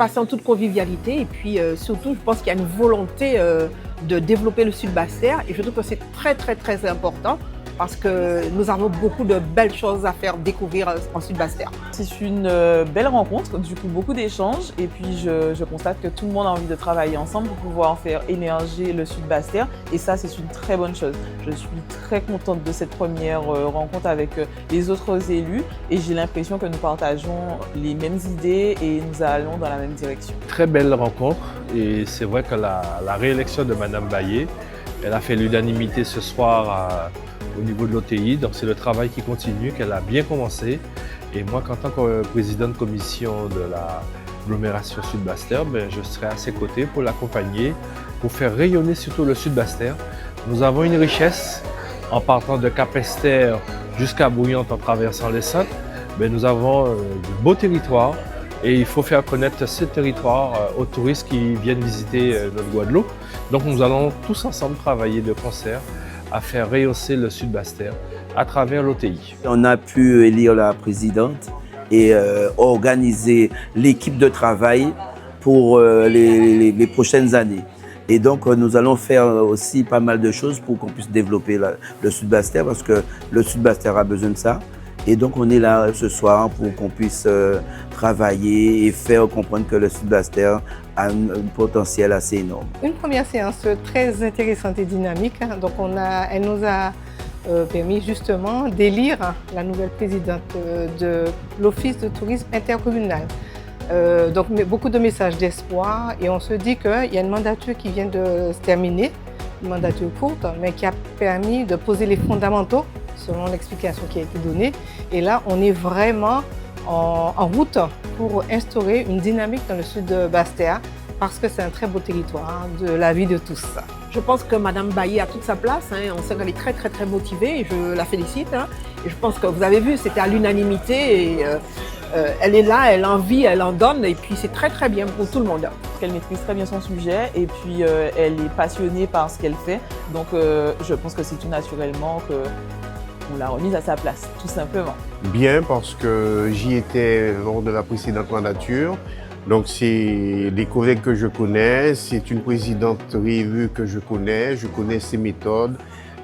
passé en toute convivialité et puis surtout, je pense qu'il y a une volonté de développer le Sud-Basse-Terre et je trouve que c'est très, très, très important parce que nous avons beaucoup de belles choses à faire découvrir en Sud-Basse-Terre. C'est une belle rencontre, du coup beaucoup d'échanges et puis je constate que tout le monde a envie de travailler ensemble pour pouvoir faire émerger le Sud-Basse-Terre et ça c'est une très bonne chose. Je suis très contente de cette première rencontre avec les autres élus et j'ai l'impression que nous partageons les mêmes idées et nous allons dans la même direction. Très belle rencontre et c'est vrai que la réélection de Madame Bayet, elle a fait l'unanimité ce soir au niveau de l'OTI, donc c'est le travail qui continue, qu'elle a bien commencé. Et moi, en tant que président de commission de l'agglomération Sud-Basse-Terre, je serai à ses côtés pour l'accompagner, pour faire rayonner surtout le Sud-Basse-Terre. Nous avons une richesse en partant de Capesterre jusqu'à Bouillante en traversant les Saintes. Nous avons de beaux territoires et il faut faire connaître ce territoire aux touristes qui viennent visiter notre Guadeloupe. Donc nous allons tous ensemble travailler de concert à faire rehausser le Sud-Basse-Terre à travers l'OTI. On a pu élire la présidente et organiser l'équipe de travail pour les prochaines années. Et donc nous allons faire aussi pas mal de choses pour qu'on puisse développer le Sud-Basse-Terre parce que le Sud-Basse-Terre a besoin de ça. Et donc on est là ce soir pour qu'on puisse travailler et faire comprendre que le Sud-Basse-Terre a un potentiel assez énorme. Une première séance très intéressante et dynamique. Donc elle nous a permis justement d'élire la nouvelle présidente de l'Office de tourisme intercommunal. Donc beaucoup de messages d'espoir et on se dit qu'il y a une mandature qui vient de se terminer, une mandature courte, mais qui a permis de poser les fondamentaux selon l'explication qui a été donnée. Et là, on est vraiment en route pour instaurer une dynamique dans le Sud-Basse-Terre parce que c'est un très beau territoire de la vie de tous. Je pense que Madame Bayet a toute sa place. On sait qu'elle est très, très, très motivée et je la félicite. Et je pense que vous avez vu, c'était à l'unanimité et elle est là, elle en vit, elle en donne et puis c'est très, très bien pour tout le monde. Elle maîtrise très bien son sujet et puis elle est passionnée par ce qu'elle fait. Donc je pense que c'est tout naturellement qu'on l'a remise à sa place, tout simplement. Bien, parce que j'y étais lors de la précédente mandature. Donc c'est des collègues que je connais, c'est une présidente réélue que je connais ses méthodes,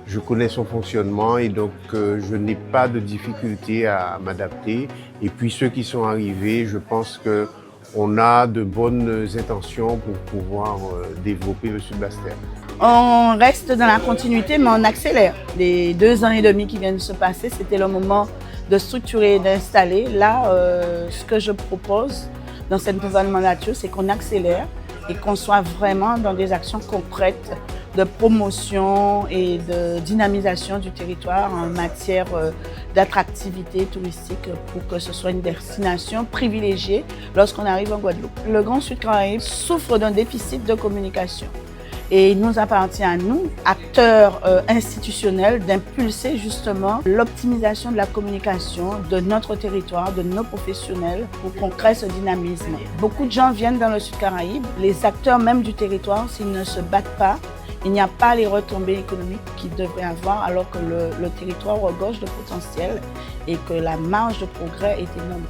je connais son fonctionnement et donc je n'ai pas de difficulté à m'adapter. Et puis ceux qui sont arrivés, je pense qu'on a de bonnes intentions pour pouvoir développer le Sud-Basse-Terre. On reste dans la continuité, mais on accélère. Les 2 ans et demi qui viennent de se passer, c'était le moment de structurer et d'installer. Là, ce que je propose dans cette nouvelle mandature, c'est qu'on accélère et qu'on soit vraiment dans des actions concrètes de promotion et de dynamisation du territoire en matière d'attractivité touristique pour que ce soit une destination privilégiée lorsqu'on arrive en Guadeloupe. Le Grand Sud Caraïbes souffre d'un déficit de communication. Et il nous appartient à nous, acteurs institutionnels, d'impulser justement l'optimisation de la communication de notre territoire, de nos professionnels, pour qu'on crée ce dynamisme. Beaucoup de gens viennent dans le Sud Caraïbes, les acteurs même du territoire, s'ils ne se battent pas, il n'y a pas les retombées économiques qu'ils devraient avoir alors que le territoire regorge de potentiel et que la marge de progrès est énorme.